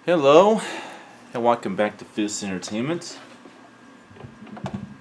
Hello, and welcome back to Fist Entertainment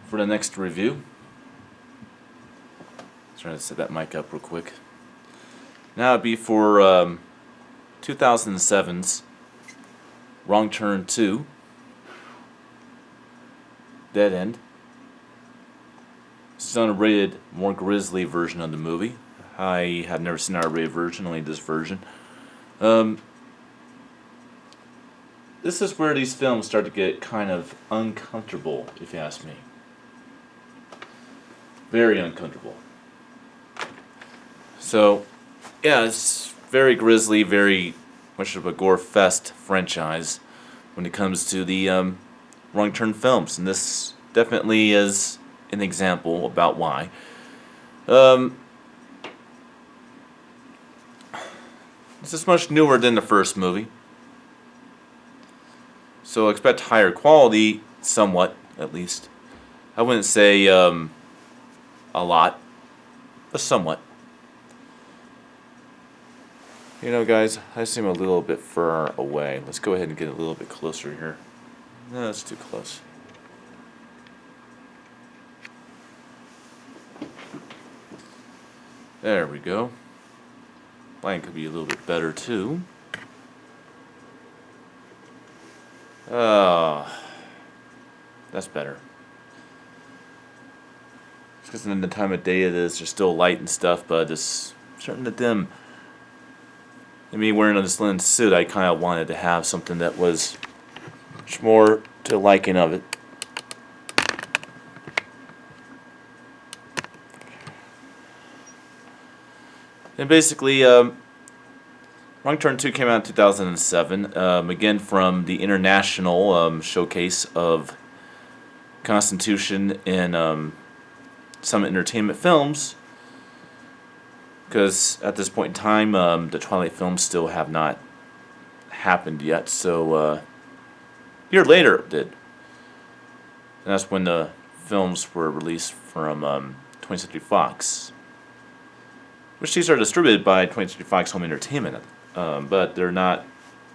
for the next review. Trying to set that mic up real quick. Now it'd be for 2007's Wrong Turn 2, Dead End. This is an unrated, more grisly version of the movie. I have never seen an R-rated version, only this version. This is where these films start to get kind of uncomfortable, if you ask me. Very uncomfortable. So, yeah, it's very grisly, very much of a gore-fest franchise when it comes to the Wrong Turn films. And this definitely is an example about why. This is much newer than the first movie. So expect higher quality, somewhat, at least. I wouldn't say a lot, but somewhat. You know, guys, I seem a little bit far away. Let's go ahead and get a little bit closer here. No, that's too close. There we go. Lighting could be a little bit better, too. That's better. It's because in the time of day it is, there's still light and stuff, but it's starting to dim. And me wearing this linen suit, I kind of wanted to have something that was much more to the liking of it. And basically, Wrong Turn 2 came out in 2007, again from the International Showcase of Constitution in some entertainment films, because at this point in time, the Twilight films still have not happened yet, so a year later it did. And that's when the films were released from 20th Century Fox, which these are distributed by 20th Century Fox Home Entertainment. But they're not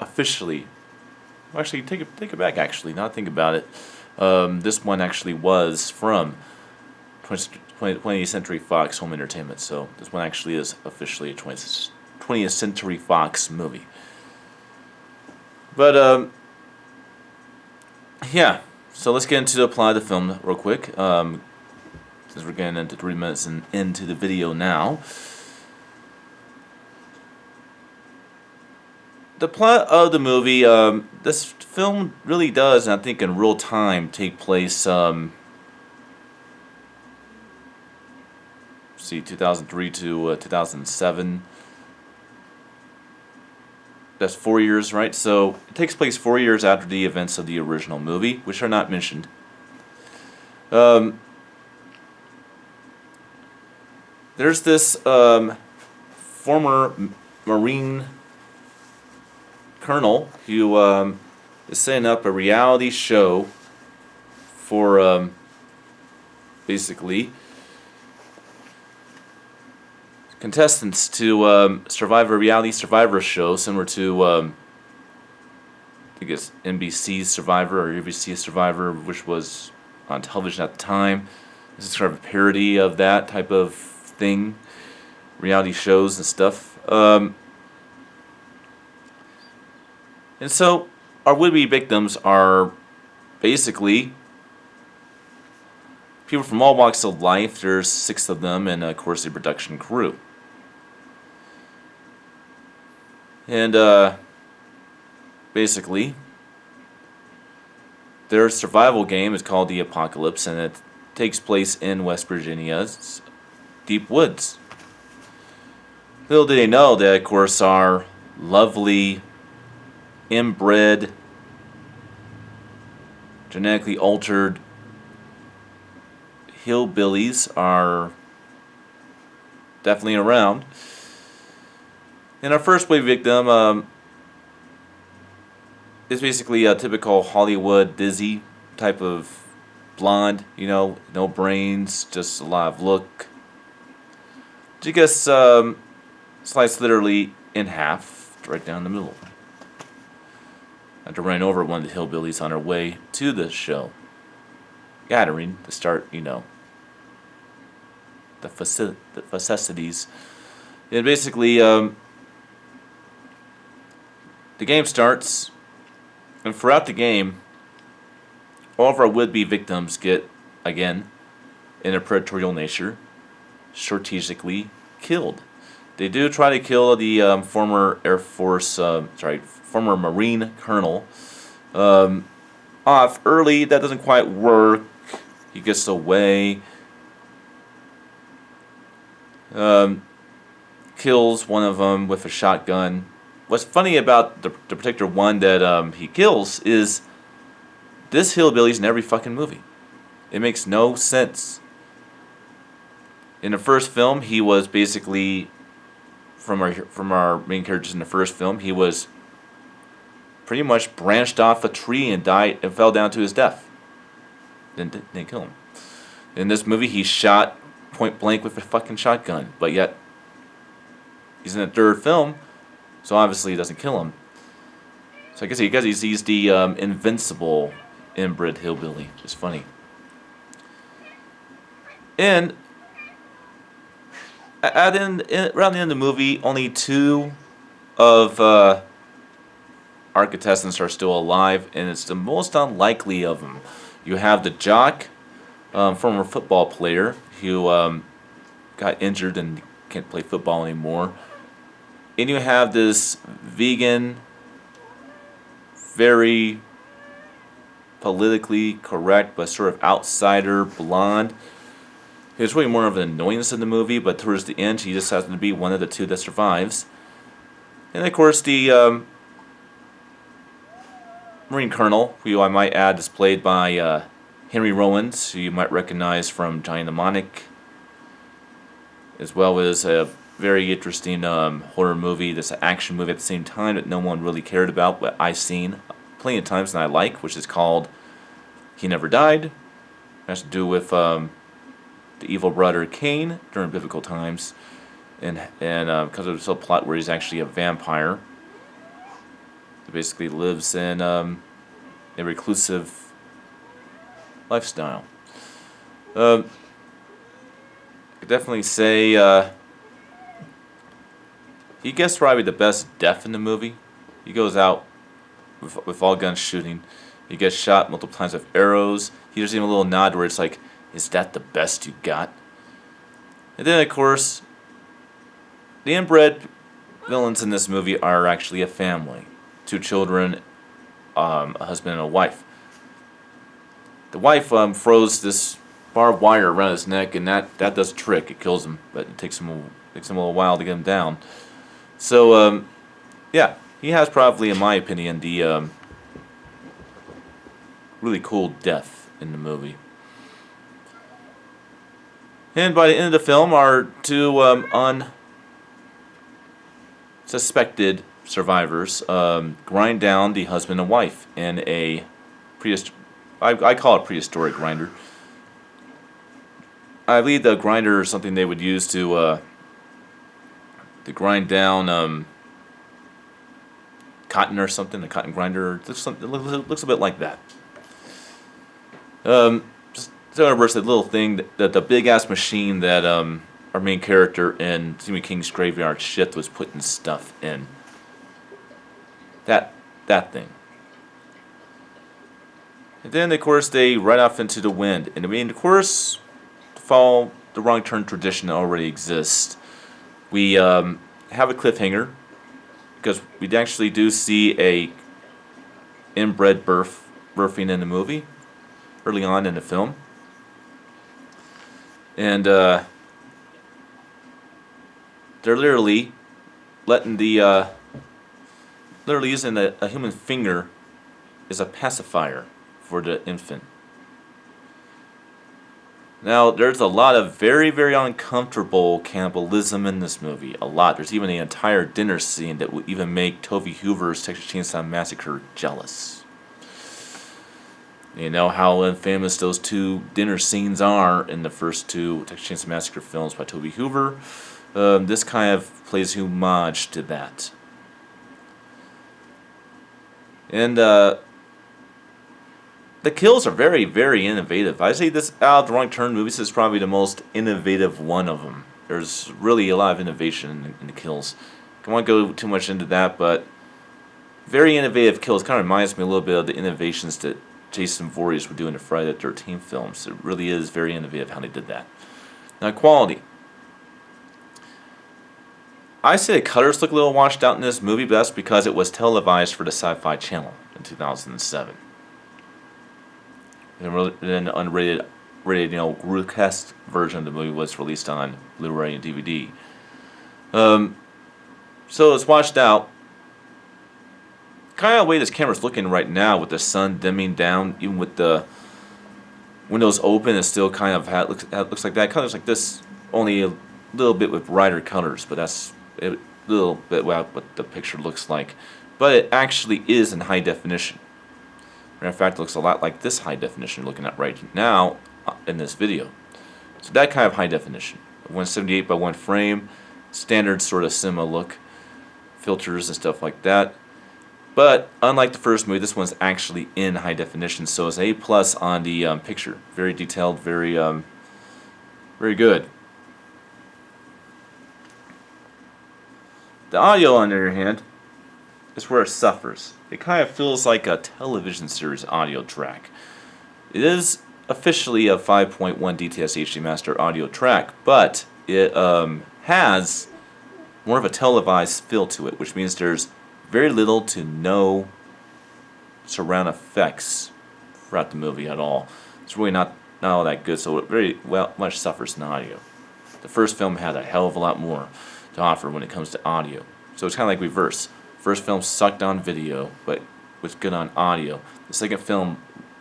officially. Well, actually, take it back. Actually, now think about it. This one actually was from 20th Century Fox Home Entertainment. So this one actually is officially a 20th Century Fox movie. But yeah. So let's get into the plot of the film real quick. Since we're getting into 3 minutes and into the video now. The plot of the movie, this film really does, and I think in real time, take place, 2003 to 2007. That's 4 years, right? So it takes place 4 years after the events of the original movie, which are not mentioned. There's this former Marine colonel who is setting up a reality show for basically contestants to survive a reality Survivor show similar to I think it's NBC's Survivor or UBC's Survivor, which was on television at the time. This is sort of a parody of that type of thing, reality shows and stuff. And so, our would-be victims are basically people from all walks of life. There's 6 of them, and of course the production crew. And basically, their survival game is called the Apocalypse, and it takes place in West Virginia's deep woods. Little do they know that, of course, our lovely inbred, genetically altered hillbillies are definitely around. And our first wave victim is basically a typical Hollywood Dizzy type of blonde, you know, no brains, just a lot of look. She gets sliced literally in half, right down the middle. after running over one of the hillbillies on her way to the show gathering to start, the festivities. And basically, the game starts, and throughout the game, all of our would-be victims get, again, in a predatory nature, strategically killed. They do try to kill the former former Marine colonel off early. That doesn't quite work. He gets away. Kills one of them with a shotgun. What's funny about the particular one that he kills is this hillbilly's in every fucking movie. It makes no sense. In the first film, he was basically from our main characters in the first film, he was pretty much branched off a tree and died and fell down to his death. Didn't kill him. In this movie, he's shot point blank with a fucking shotgun, but yet he's in the third film, so obviously he doesn't kill him. So I guess he's the invincible inbred hillbilly. It's funny. And around the end of the movie, only two of our contestants are still alive, and it's the most unlikely of them. You have the jock, former football player, who got injured and can't play football anymore. And you have this vegan, very politically correct but sort of outsider blonde. Who's really more of an annoyance in the movie, but towards the end, she just happens to be one of the two that survives. And of course, the Marine Colonel, who I might add is played by Henry Rollins, who you might recognize from Johnny Mnemonic, as well as a very interesting horror movie. That's an action movie at the same time that no one really cared about, but I've seen plenty of times and I like, which is called He Never Died. It has to do with the evil brother Cain during biblical times, and because of the plot where he's actually a vampire. He basically lives in a reclusive lifestyle. I could definitely say he gets probably the best death in the movie. He goes out with all guns shooting. He gets shot multiple times with arrows. He gives him a little nod where it's like, is that the best you got? And then, of course, the inbred villains in this movie are actually a family. 2 children, a husband and a wife. The wife throws this barbed wire around his neck, and that does a trick. It kills him, but it takes him a little while to get him down. So, yeah, he has probably, in my opinion, the really cool death in the movie. And by the end of the film, our 2 unsuspected survivors grind down the husband and wife in a I call it prehistoric grinder. I believe the grinder is something they would use to grind down cotton or something. A cotton grinder. It looks a bit like that. So, in other words, the little thing, the big-ass machine that our main character in Stephen King's Graveyard Shift was putting stuff in. That thing. And then, of course, they ride off into the wind. And I mean, of course, to follow the wrong turn tradition that already exists, we have a cliffhanger, because we actually do see a inbred birthing in the movie, early on in the film. And they're literally letting literally using a human finger as a pacifier for the infant. Now, there's a lot of very, very uncomfortable cannibalism in this movie. A lot. There's even an entire dinner scene that would even make Tobe Hoover's Texas Chainsaw Massacre jealous. You know how infamous those 2 dinner scenes are in the first 2 Texas Chainsaw Massacre films by Tobe Hoover. This kind of plays homage to that. And the kills are very, very innovative. I say this out of the Wrong Turn movies is probably the most innovative one of them. There's really a lot of innovation in the kills. I don't want to go too much into that, but very innovative kills. Kind of reminds me a little bit of the innovations that Jason Voorhees would do in the Friday the 13th films. It really is very innovative how they did that. Now, quality. I say the colors look a little washed out in this movie, but that's because it was televised for the Sci-Fi Channel in 2007. And then the unrated, grotesque version of the movie was released on Blu-ray and DVD. So it's washed out. Kind of the way this camera's looking right now, with the sun dimming down, even with the windows open, it still kind of looks like that. Kind of looks like this, only a little bit with brighter colors, but that's a little bit what the picture looks like. But it actually is in high definition. Matter of fact, it looks a lot like this high definition you're looking at right now in this video. So that kind of high definition, 178 by 1 frame, standard sort of cinema look, filters and stuff like that. But unlike the first movie, this one's actually in high definition, so it's A+ on the picture. Very detailed, very very good. The audio, on the other hand, is where it suffers. It kind of feels like a television series audio track. It is officially a 5.1 DTS HD Master audio track, but it has more of a televised feel to it, which means there's very little to no surround effects throughout the movie at all. It's really not all that good, so it very much suffers in audio. The first film had a hell of a lot more to offer when it comes to audio. So it's kind of like reverse. First film sucked on video, but was good on audio. The second film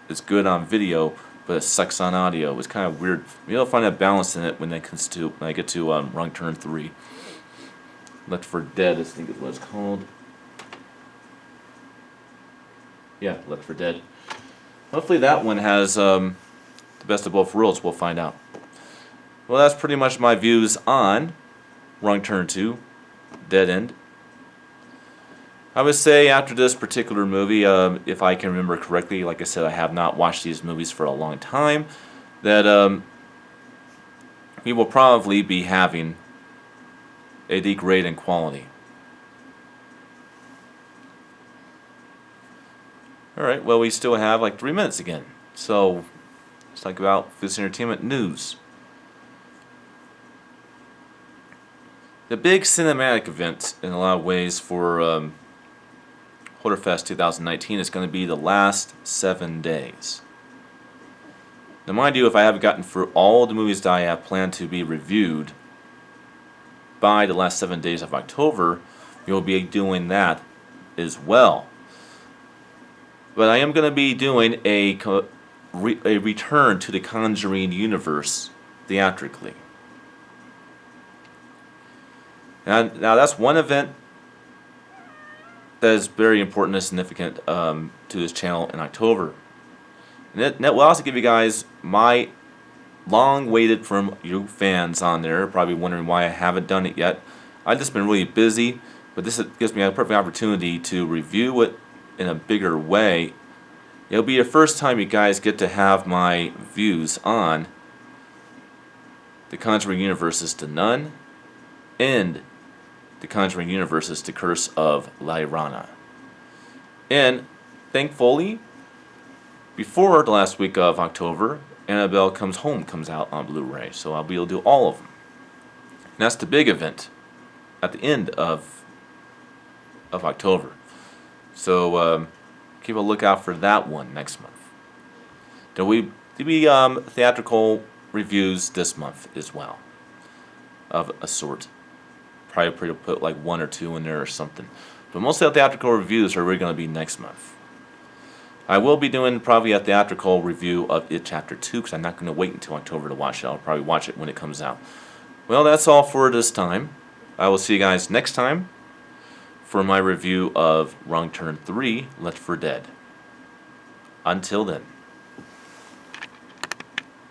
is good on video, but it sucks on audio. It was kind of weird. Maybe I'll find that balance in it when I get to Wrong Turn 3. Left 4 Dead, I think is what it's called. Yeah, Left 4 Dead. Hopefully that one has the best of both worlds. We'll find out. Well, that's pretty much my views on Wrong Turn 2, Dead End. I would say after this particular movie, if I can remember correctly, like I said, I have not watched these movies for a long time, that we will probably be having a degrade in quality. Alright, well, we still have like 3 minutes again. So, let's talk about Foods Entertainment news. The big cinematic event, in a lot of ways, for Horrorfest 2019 is going to be the last 7 days. Now, mind you, if I haven't gotten through all the movies that I have planned to be reviewed by the last 7 days of October, we will be doing that as well. But I am going to be doing a return to the Conjuring universe theatrically. And now that's one event that is very important and significant to this channel in October. And that will also give you guys my long-waited from you fans on there, probably wondering why I haven't done it yet. I've just been really busy, but this gives me a perfect opportunity to review it in a bigger way. It'll be the first time you guys get to have my views on the Conjuring Universe's The Nun and the Conjuring Universe's The Curse of La Llorona. And thankfully, before the last week of October, Annabelle Comes Home comes out on Blu-ray, so I'll be able to do all of them. And that's the big event at the end of October. So keep a lookout for that one next month. There'll be theatrical reviews this month as well, of a sort. Probably put like 1 or 2 in there or something. But most of the theatrical reviews are really going to be next month. I will be doing probably a theatrical review of It Chapter 2 because I'm not going to wait until October to watch it. I'll probably watch it when it comes out. Well, that's all for this time. I will see you guys next time for my review of Wrong Turn 3, Left 4 Dead. Until then.